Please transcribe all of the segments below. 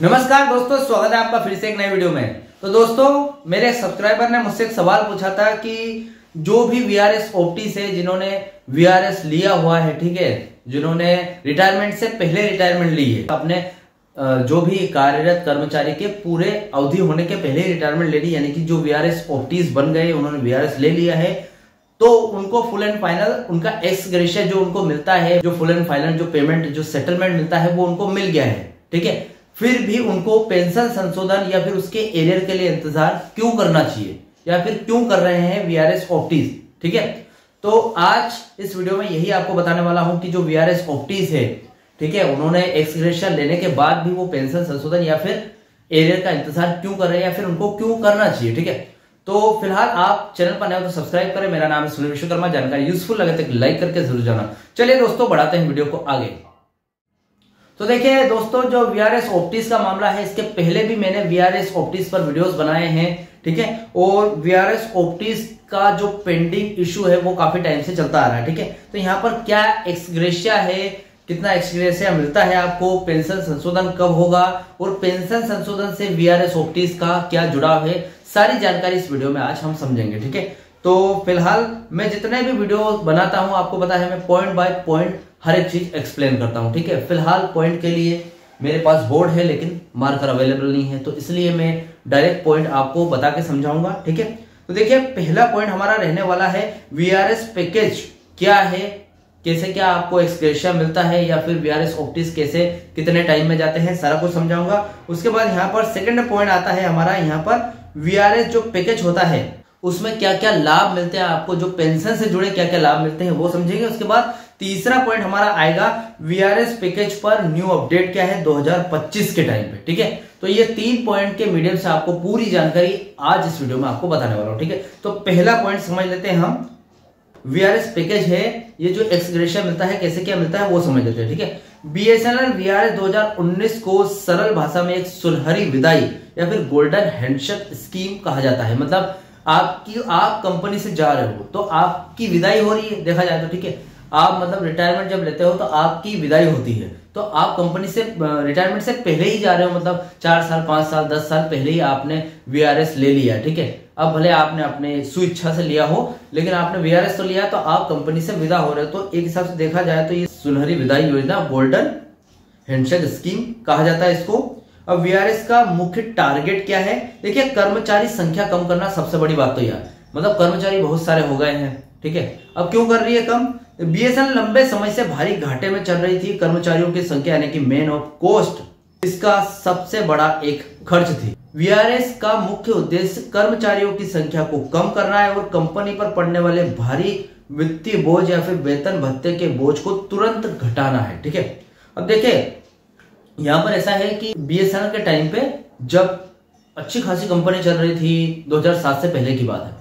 नमस्कार दोस्तों, स्वागत है आपका फिर से एक नए वीडियो में। तो दोस्तों, मेरे सब्सक्राइबर ने मुझसे एक सवाल पूछा था कि जो भी वीआरएस ओपटीज है, जिन्होंने वीआरएस लिया हुआ है, ठीक है, जिन्होंने रिटायरमेंट से पहले रिटायरमेंट ली है, अपने जो भी कार्यरत कर्मचारी के पूरे अवधि होने के पहले ही रिटायरमेंट ले ली, यानी कि जो वीआरएस ओपटीज बन गए, उन्होंने वीआरएस ले लिया है, तो उनको फुल एंड फाइनल उनका एक्स ग्रेशिया जो उनको मिलता है, जो फुल एंड फाइनल जो पेमेंट जो सेटलमेंट मिलता है, वो उनको मिल गया है। ठीक है, फिर भी उनको पेंशन संशोधन या फिर उसके एरियर के लिए इंतजार क्यों करना चाहिए, या फिर क्यों कर रहे हैं वीआरएस ओपटीज। ठीक है, तो आज इस वीडियो में यही आपको बताने वाला हूं कि जो वीआरएस ओपटीज है, ठीक है, उन्होंने एक्स ग्रेशिया लेने के बाद भी वो पेंशन संशोधन या फिर एरियर का इंतजार क्यों कर रहे हैं, या फिर उनको क्यों करना चाहिए। ठीक है, तो फिलहाल आप चैनल पर नए हो तो सब्सक्राइब करें। मेरा नाम है सुनील विश्वकर्मा। जानकारी यूजफुल लगे तो लाइक करके जरूर जाना। चलिए दोस्तों, बढ़ाते हैं वीडियो को आगे। तो देखिए दोस्तों, जो वीआरएस ओपटीज का मामला है, इसके पहले भी मैंने वीआरएस ओपटीज पर वीडियोस बनाए हैं। ठीक है, और वीआरएस ओपटीज का जो पेंडिंग इशू है वो काफी टाइम से चलता आ रहा है। ठीक है, तो यहाँ पर क्या एक्स ग्रेशिया है, कितना एक्स ग्रेशिया मिलता है आपको, पेंशन संशोधन कब होगा, और पेंशन संशोधन से वीआरएस ओपटीज का क्या जुड़ाव है, सारी जानकारी इस वीडियो में आज हम समझेंगे। ठीक है, तो फिलहाल मैं जितने भी वीडियो बनाता हूं, आपको पता है, मैं पॉइंट बाय पॉइंट हर एक चीज एक्सप्लेन करता हूं। ठीक है, फिलहाल पॉइंट के लिए मेरे पास बोर्ड है लेकिन मार्कर अवेलेबल नहीं है, तो इसलिए मैं डायरेक्ट पॉइंट आपको बता के समझाऊंगा। ठीक है, तो देखिए पहला पॉइंट हमारा रहने वाला है वीआरएस पैकेज क्या है, कैसे क्या आपको एक्स ग्रेशिया मिलता है, या फिर वीआरएस ओपटीज कैसे कितने टाइम में जाते हैं, सारा कुछ समझाऊंगा। उसके बाद यहाँ पर सेकंड पॉइंट आता है हमारा, यहाँ पर वीआरएस जो पैकेज होता है उसमें क्या क्या लाभ मिलते हैं आपको, जो पेंशन से जुड़े क्या क्या लाभ मिलते हैं वो समझेंगे। उसके बाद तीसरा पॉइंट हमारा आएगा वीआरएस पैकेज पर न्यू अपडेट क्या है 2025 के टाइम पे। ठीक है, तो ये 3 पॉइंट के मीडियम से आपको पूरी जानकारी आज इस वीडियो में आपको बताने वाला हूं। ठीक है, तो पहला पॉइंट समझ लेते हैं हम, वीआरएस पैकेज है, ये जो एक्स ग्रेशिया मिलता है, कैसे क्या मिलता है वो समझ लेते हैं। ठीक है, बीएसएनएल वीआरएस 2019 को सरल भाषा में एक सुनहरी विदाई या फिर गोल्डन हैंडशेक स्कीम कहा जाता है। मतलब आप कंपनी से जा रहे हो तो आपकी विदाई हो रही है, देखा जाए तो। ठीक है, आप मतलब रिटायरमेंट जब लेते हो तो आपकी विदाई होती है, तो आप कंपनी से रिटायरमेंट से पहले ही जा रहे हो, मतलब 4 साल 5 साल 10 साल पहले ही आपने वीआरएस ले लिया। ठीक है, अब भले आपने अपने स्वेच्छा से लिया हो, लेकिन आपने वीआरएस तो लिया, तो आप कंपनी से विदा हो रहे हो। तो एक हिसाब से देखा जाए तो ये सुनहरी विदाई योजना, गोल्डन हैंडशेक स्कीम कहा जाता है इसको। अब वीआरएस का मुख्य टारगेट क्या है, देखिए कर्मचारी संख्या कम करना सबसे बड़ी बात तो यार, मतलब कर्मचारी बहुत सारे हो गए हैं। ठीक है, अब क्यों कर रही है कम, बीएसएनएल लंबे समय से भारी घाटे में चल रही थी, कर्मचारियों की संख्या यानी कि मेन ऑफ कॉस्ट इसका सबसे बड़ा एक खर्च थी। वीआरएस का मुख्य उद्देश्य कर्मचारियों की संख्या को कम करना है और कंपनी पर पड़ने वाले भारी वित्तीय बोझ या फिर वेतन भत्ते के बोझ को तुरंत घटाना है। ठीक है, अब देखिए यहां पर ऐसा है कि बीएसएनएल के टाइम पे जब अच्छी खासी कंपनी चल रही थी, 2007 से पहले की बात है,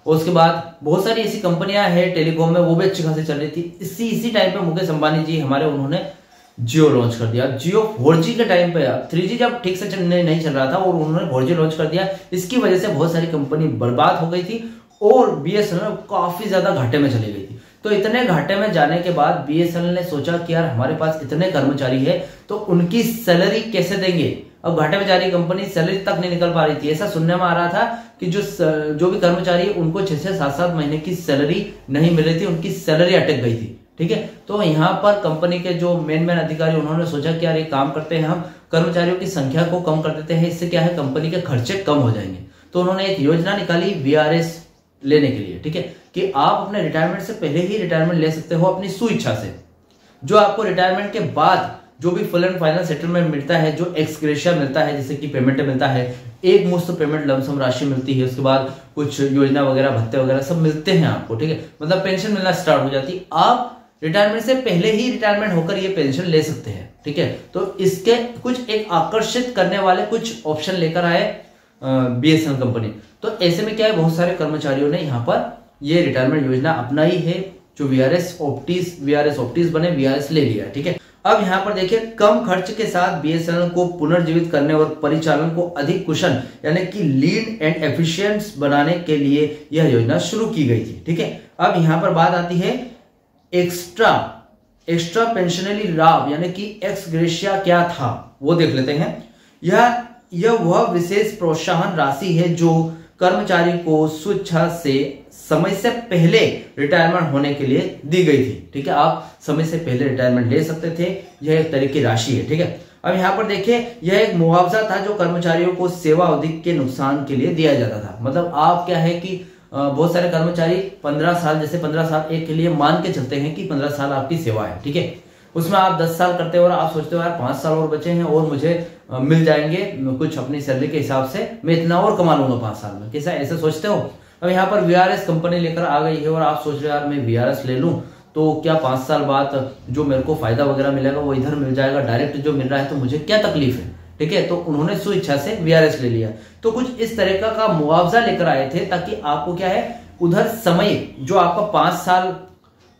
और उसके बाद बहुत सारी ऐसी कंपनियां हैं टेलीकॉम में, वो भी अच्छी खासी चल रही थी। इसी टाइम पे मुकेश अंबानी जी हमारे, उन्होंने जियो लॉन्च कर दिया। जियो 4G के टाइम पे, 3G जब ठीक से नहीं चल रहा था और उन्होंने 4G लॉन्च कर दिया, इसकी वजह से बहुत सारी कंपनी बर्बाद हो गई थी और बीएसएनएल काफी ज्यादा घाटे में चली गई थी। तो इतने घाटे में जाने के बाद बीएसएनएल ने सोचा कि यार हमारे पास इतने कर्मचारी है तो उनकी सैलरी कैसे देंगे। अब घाटे में जा रही कंपनी सैलरी तक नहीं निकल पा रही थी, ऐसा सुनने में आ रहा था कि जो भी कर्मचारी उनको 6 से 7 महीने की सैलरी नहीं मिल रही थी, उनकी सैलरी अटक गई थी। ठीक है, तो यहाँ पर कंपनी के जो मेन अधिकारी, उन्होंने सोचा कि यार ये काम करते हैं, हम कर्मचारियों की संख्या को कम कर देते हैं, इससे क्या है कंपनी के खर्चे कम हो जाएंगे। तो उन्होंने एक योजना निकाली वीआरएस लेने के लिए। ठीक है, कि आप अपने रिटायरमेंट से पहले ही रिटायरमेंट ले सकते हो अपनी स्वेच्छा से। जो आपको रिटायरमेंट के बाद जो भी फुल एंड फाइनल सेटलमेंट मिलता है, जो एक्स ग्रेशिया मिलता है, जैसे कि पेमेंट मिलता है, एक मुश्त पेमेंट लमसम राशि मिलती है, उसके बाद कुछ योजना वगैरह भत्ते वगैरह सब मिलते हैं आपको। ठीक है, मतलब पेंशन मिलना स्टार्ट हो जाती है, आप रिटायरमेंट से पहले ही रिटायरमेंट होकर ये पेंशन ले सकते हैं। ठीक है, तो इसके कुछ एक आकर्षित करने वाले कुछ ऑप्शन लेकर आए बीएसएनएल कंपनी। तो ऐसे में क्या है, बहुत सारे कर्मचारियों ने यहाँ पर ये रिटायरमेंट योजना अपनाई है, जो वीआरएस ओपटीज बने, वीआरएस ले लिया। ठीक है, अब यहाँ पर देखिए कम खर्च के साथ बीएसएनएल को पुनर्जीवित करने और परिचालन को अधिक कुशल यानी कि लीन एंड एफिशिएंट बनाने के लिए यह योजना शुरू की गई थी। ठीक है, अब यहाँ पर बात आती है एक्स्ट्रा पेंशनरी लाभ यानी कि एक्स ग्रेशिया क्या था वो देख लेते हैं। यह वह विशेष प्रोत्साहन राशि है जो कर्मचारी को स्वेच्छा से समय से पहले रिटायरमेंट होने के लिए दी गई थी। ठीक है, आप समय से पहले रिटायरमेंट ले सकते थे, यह एक तरह की राशि है। ठीक है, अब यहाँ पर देखिए यह एक मुआवजा था जो कर्मचारियों को सेवा अवधि के नुकसान के लिए दिया जाता था। मतलब आप क्या है कि बहुत सारे कर्मचारी 15 साल, जैसे 15 साल एक के लिए मान के चलते हैं कि 15 साल आपकी सेवा है। ठीक है, उसमें आप 10 साल करते हो और आप सोचते हो यार 5 साल और बचे हैं और मुझे मिल जाएंगे कुछ अपनी सैलरी के हिसाब से, मैं इतना और कमा लूंगा 5 साल में, कैसा ऐसे सोचते हो। अब यहाँ पर वीआरएस कंपनी लेकर आ गई है और आप सोच रहे हो यार मैं वीआरएस ले लूं तो क्या 5 साल बाद जो मेरे को फायदा वगैरह मिलेगा वो इधर मिल जाएगा, डायरेक्ट जो मिल रहा है तो मुझे क्या तकलीफ है। ठीक है, तो उन्होंने स्वेच्छा से वीआरएस ले लिया। तो कुछ इस तरह का मुआवजा लेकर आए थे ताकि आपको क्या है उधर समय जो आपका 5 साल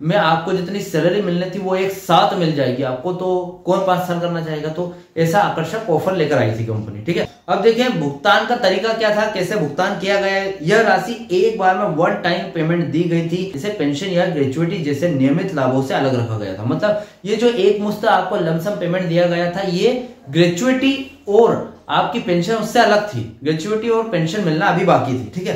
में आपको जितनी सैलरी मिलनी थी वो एक साथ मिल जाएगी आपको, तो कौन 5 साल करना चाहेगा। तो ऐसा आकर्षक ऑफर लेकर आई थी कंपनी। ठीक है, अब देखिए भुगतान का तरीका क्या था, कैसे भुगतान किया गया है। यह राशि एक बार में वन टाइम पेमेंट दी गई थी, इसे पेंशन या ग्रेचुइटी जैसे नियमित लाभों से अलग रखा गया था। मतलब ये जो एक मुश्त आपको लमसम पेमेंट दिया गया था ये ग्रेचुइटी और आपकी पेंशन उससे अलग थी। ग्रेचुइटी और पेंशन मिलना अभी बाकी थी। ठीक है,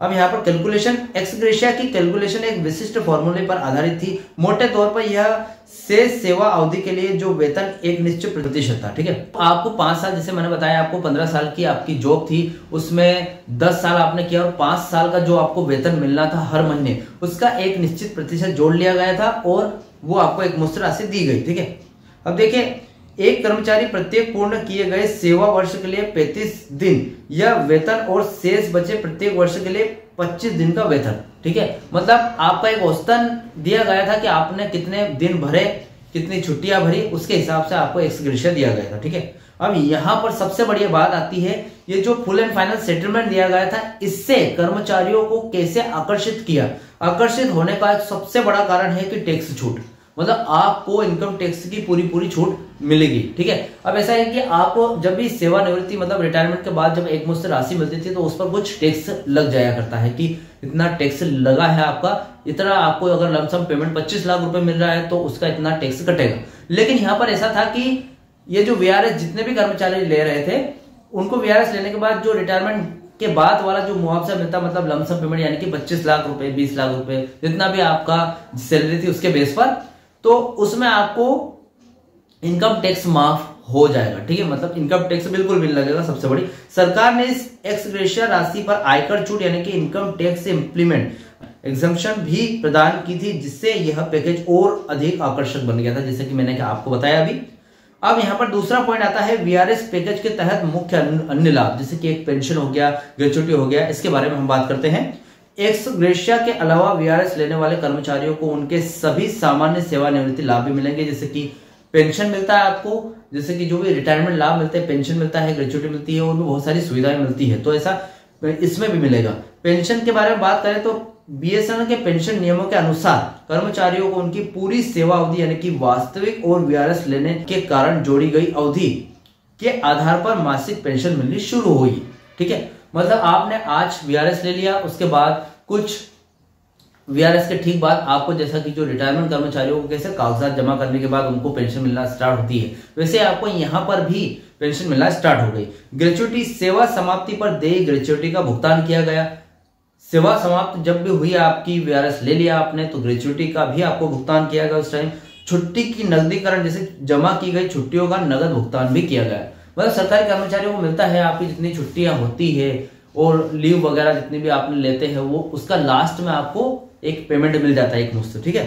अब यहाँ पर कैलकुलेशन, एक्स ग्रेशिया की कैलकुलेशन एक विशिष्ट फॉर्मूले पर आधारित थी। मोटे तौर पर यह शेष सेवा अवधि के लिए जो वेतन एक निश्चित प्रतिशत था। ठीक है, आपको 5 साल, जैसे मैंने बताया आपको 15 साल की आपकी जॉब थी, उसमें 10 साल आपने किया और 5 साल का जो आपको वेतन मिलना था हर महीने उसका एक निश्चित प्रतिशत जोड़ लिया गया था और वो आपको एक मुश्त राशि दी गई। ठीक है, अब देखिए एक कर्मचारी प्रत्येक पूर्ण किए गए सेवा वर्ष के लिए 35 दिन यह वेतन और शेष बचे प्रत्येक वर्ष के लिए 25 दिन का वेतन। ठीक है, मतलब आपका एक औसतन दिया गया था कि आपने कितने दिन भरे, कितनी छुट्टियां भरी, उसके हिसाब से आपको एक्स ग्रेशिया दिया गया था। ठीक है, अब यहां पर सबसे बढ़िया बात आती है, ये जो फुल एंड फाइनल सेटलमेंट दिया गया था इससे कर्मचारियों को कैसे आकर्षित किया। आकर्षित होने का एक सबसे बड़ा कारण है कि टैक्स छूट, मतलब आपको इनकम टैक्स की पूरी छूट मिलेगी। ठीक है, अब ऐसा है कि आपको जब भी सेवानिवृत्ति मतलब रिटायरमेंट के बाद जब एक मुश्त राशि मिलती थी तो उस पर कुछ टैक्स लग जाया करता है कि इतना टैक्स लगा है आपका, इतना आपको अगर लमसम पेमेंट 25 लाख रुपए मिल रहा है तो उसका इतना टैक्स कटेगा। लेकिन यहाँ पर ऐसा था कि ये जो वीआरएस जितने भी कर्मचारी ले रहे थे उनको वीआरएस लेने के बाद जो रिटायरमेंट के बाद वाला जो मुआवजा मिलता, मतलब लमसम पेमेंट यानी कि 25 लाख रुपए 20 लाख रुपए जितना भी आपका सैलरी थी उसके बेस पर, तो उसमें आपको इनकम टैक्स माफ हो जाएगा। ठीक है, मतलब इनकम टैक्स बिल्कुल भी लगेगा। सबसे बड़ी सरकार ने इस एक्स ग्रेशिया राशि पर आयकर छूट यानी कि इनकम टैक्स इम्प्लीमेंट एग्जम्पशन भी प्रदान की थी, जिससे यह पैकेज और अधिक आकर्षक बन गया था, जैसे कि मैंने आपको बताया अभी। अब यहाँ पर दूसरा पॉइंट आता है वीआरएस पैकेज के तहत मुख्य अन्य लाभ, जैसे कि एक पेंशन हो गया, ग्रेचुइटी हो गया, इसके बारे में हम बात करते हैं। एक्स ग्रेशिया के अलावा वीआरएस लेने वाले कर्मचारियों को उनके सभी सामान्य सेवानिवृत्ति लाभ भी मिलेंगे, जैसे कि पेंशन मिलता है आपको, जैसे कि जो भी रिटायरमेंट लाभ मिलते हैं, पेंशन मिलता है, ग्रेचुइटी मिलती है और भी बहुत सारी सुविधाएं मिलती है, तो ऐसा इसमें भी मिलेगा। पेंशन के बारे में बात करें तो बीएसएनएल के पेंशन नियमों के अनुसार कर्मचारियों को उनकी पूरी सेवा अवधि यानी कि वास्तविक और वीआरएस लेने के कारण जोड़ी गई अवधि के आधार पर मासिक पेंशन मिलनी शुरू हुई। ठीक है, मतलब आपने आज वीआरएस ले लिया, उसके बाद कुछ वीआरएस के ठीक बाद आपको, जैसा कि जो रिटायरमेंट कर्मचारियों को कैसे कागजात जमा करने के बाद उनको पेंशन मिलना स्टार्ट होती है, वैसे आपको यहां पर भी पेंशन मिलना स्टार्ट हो गई। ग्रेचुइटी, सेवा समाप्ति पर देय ग्रेचुइटी का भुगतान किया गया। सेवा समाप्त जब भी हुई आपकी, वीआरएस ले लिया आपने, तो ग्रेचुइटी का भी आपको भुगतान किया गया उस टाइम। छुट्टी की नकदीकरण, जैसे जमा की गई छुट्टियों का नगद भुगतान भी किया गया। मतलब सरकारी कर्मचारियों को मिलता है आपकी जितनी छुट्टियां होती है और लीव वगैरह जितनी भी आपने लेते हैं वो उसका लास्ट में आपको एक पेमेंट मिल जाता है एक मुश्त। ठीक है,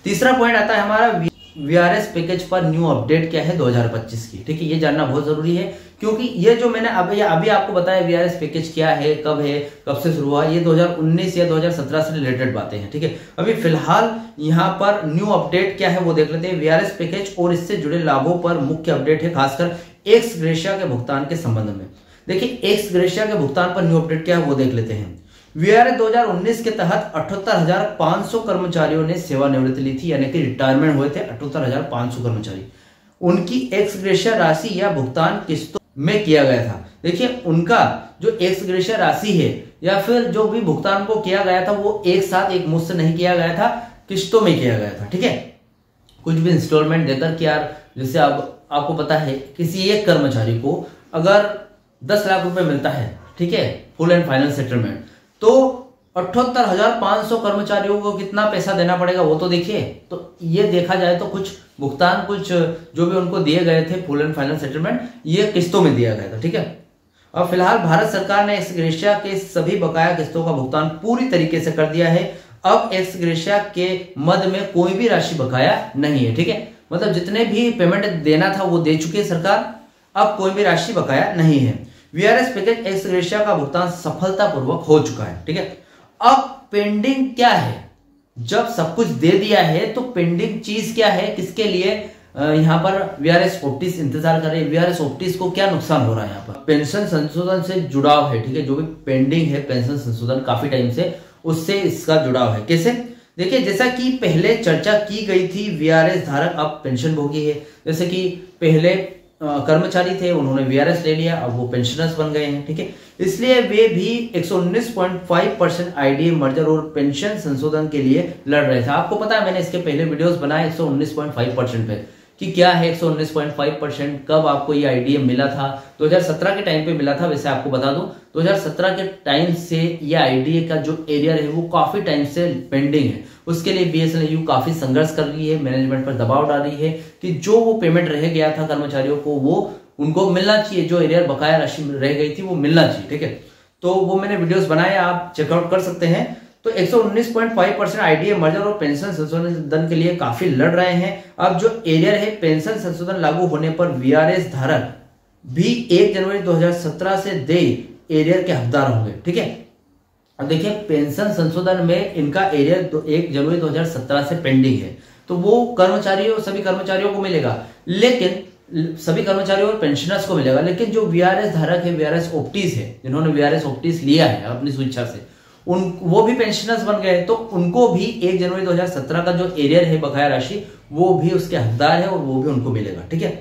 तीसरा पॉइंट आता है हमारा वीआरएस पैकेज पर न्यू अपडेट क्या है 2025 की। ठीक है, ये जानना बहुत जरूरी है क्योंकि ये जो मैंने अभी आपको बताया वीआरएस पैकेज क्या है, कब से शुरू हुआ, ये 2019 या 2017 से रिलेटेड बातें हैं। ठीक है, अभी फिलहाल यहाँ पर न्यू अपडेट क्या है वो देख लेते हैं। वीआरएस पैकेज और इससे जुड़े लाभों पर मुख्य अपडेट है, खासकर एक्स ग्रेशिया के भुगतान के संबंध में। देखिए एक्स ग्रेशिया के भुगतान पर न्यू अपडेट क्या है वो देख लेते हैं। वीआरएस 2019 के तहत 78,500 कर्मचारियों ने सेवानिवृत्ति ली थी, यानी कि रिटायरमेंट हुए थे 78,500 कर्मचारी। उनकी एक्स ग्रेशिया राशि या भुगतान किस्तों में किया गया था। देखिए उनका जो एक्स ग्रेशिया राशि है या फिर जो भी भुगतान को किया गया था वो एक साथ एक मुश्त नहीं किया गया था, किस्तों में किया गया था। ठीक है, कुछ भी इंस्टॉलमेंट देकर कि यार जैसे अब आपको पता है किसी एक कर्मचारी को अगर 10 लाख रुपए मिलता है, ठीक है, फुल एंड फाइनल सेटलमेंट, तो 78,500 कर्मचारियों को कितना पैसा देना पड़ेगा वो तो देखिए। तो ये देखा जाए तो कुछ भुगतान, कुछ जो भी उनको दिए गए थे फुल एंड फाइनल सेटलमेंट, ये किस्तों में दिया गया था, ठीक है। अब फिलहाल भारत सरकार ने एक्स ग्रेशिया के सभी बकाया किस्तों का भुगतान पूरी तरीके से कर दिया है। अब एक्स ग्रेशिया के मद में कोई भी राशि बकाया नहीं है, ठीक है। मतलब जितने भी पेमेंट देना था वो दे चुकी है सरकार, अब कोई भी राशि बकाया नहीं है। वीआरएस पैकेज एक्स ग्रेशिया का भुगतान सफलतापूर्वक हो चुका है, ठीक है। अब पेंडिंग क्या है? जब सब कुछ दे दिया है तो पेंडिंग चीज क्या है, किसके लिए यहाँ पर वीआरएस ओप्टिस इंतजार कर रहे हैं? वीआरएस ओप्टिस को क्या नुकसान हो रहा है? यहाँ पर पेंशन संशोधन से जुड़ाव है, ठीक है। जो भी पेंडिंग है पेंशन संशोधन काफी टाइम से, उससे इसका जुड़ाव है। कैसे? देखिए, जैसा कि पहले चर्चा की गई थी, वीआरएस धारक अब पेंशन भोगी है। जैसे कि पहले कर्मचारी थे, उन्होंने वीआरएस ले लिया, अब वो पेंशनर्स बन गए हैं, ठीक है। इसलिए वे भी 119.5% आईडीए मर्जर और पेंशन संशोधन के लिए लड़ रहे थे। आपको पता है, मैंने इसके पहले वीडियोस बनाए 119.5% पे कि क्या है 119.5%, कब आपको ये आईडीए मिला था। 2017 के टाइम पे मिला था। वैसे आपको बता दूं 2017 के टाइम से ये आईडीए का जो एरियर है वो काफी टाइम से पेंडिंग है। उसके लिए बीएसएनएलयू काफी संघर्ष कर रही है, मैनेजमेंट पर दबाव डाल रही है कि जो वो पेमेंट रह गया था कर्मचारियों को वो उनको मिलना चाहिए, जो एरियर बकाया राशि रह गई थी वो मिलना चाहिए, ठीक है। तो वो मैंने वीडियोस बनाए, आप चेकआउट कर सकते हैं। तो 119.5% आईडीए मर्जर और पेंशन संशोधन के लिए काफी लड़ रहे हैं। अब जो एरियर है पेंशन संशोधन लागू होने पर वीआरएस धारक भी 1 जनवरी 2017 से दे एरियर के हकदार होंगे, ठीक है। अब देखिए, पेंशन संशोधन में इनका एरियर 1 जनवरी 2017 से पेंडिंग है, तो वो कर्मचारियों, सभी कर्मचारियों को मिलेगा, लेकिन सभी कर्मचारियों और पेंशनर्स को मिलेगा। लेकिन जो वीआरएस धारक है, वीआरएस ओप्टिस है, जिन्होंने वीआरएस ओप्टिस लिया है अपनी स्वेच्छा से, वो भी पेंशनर्स बन गए, तो उनको भी 1 जनवरी 2017 का जो एरियर है बकाया राशि वो भी उसके हकदार है और वो भी उनको मिलेगा, ठीक है।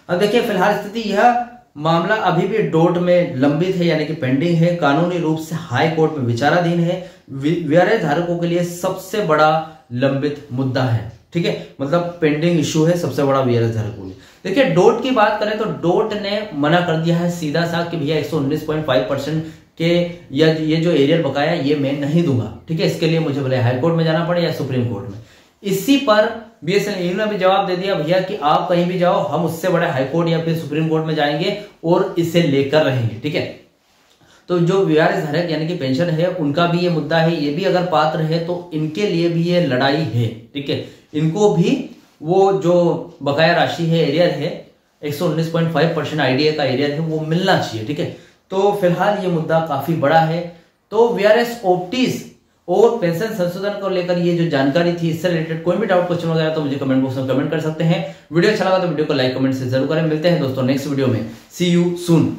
अब देखिए, फिलहाल स्थिति यह मामला अभी भी डोट में लंबित है, यानी कि पेंडिंग है, कानूनी रूप से हाई कोर्ट में विचाराधीन है। वीआरएस धारकों के लिए सबसे बड़ा लंबित मुद्दा है, ठीक है। मतलब पेंडिंग इशू है सबसे बड़ा वीआरएस धारकों के लिए। देखिए, डोट की बात करें तो डोट ने मना कर दिया है सीधा सा कि भैया 119.5% के ये जो एरियर बकाया ये मैं नहीं दूंगा, ठीक है। इसके लिए मुझे भले हाई कोर्ट में जाना पड़े या सुप्रीम कोर्ट में। इसी पर बीएसएनएल ने भी जवाब दे दिया, भैया कि आप कहीं भी जाओ, हम उससे बड़े हाई कोर्ट या फिर सुप्रीम कोर्ट में जाएंगे और इसे लेकर रहेंगे, ठीक है। तो जो वीआरएस धारक यानी कि पेंशन है, उनका भी ये मुद्दा है, ये भी अगर पात्र है तो इनके लिए भी ये लड़ाई है, ठीक है। इनको भी वो जो बकाया राशि है, एरियर है 119.5% आईडीए का एरियर है, वो मिलना चाहिए, ठीक है। तो फिलहाल ये मुद्दा काफी बड़ा है। तो वीआरएस ओप्टिस और पेंशन संशोधन को लेकर ये जो जानकारी थी, इससे रिलेटेड कोई भी डाउट क्वेश्चन वगैरह तो मुझे कमेंट बॉक्स में कमेंट कर सकते हैं। वीडियो अच्छा लगा तो वीडियो को लाइक कमेंट से जरूर करें। मिलते हैं दोस्तों नेक्स्ट वीडियो में। सी यू सून।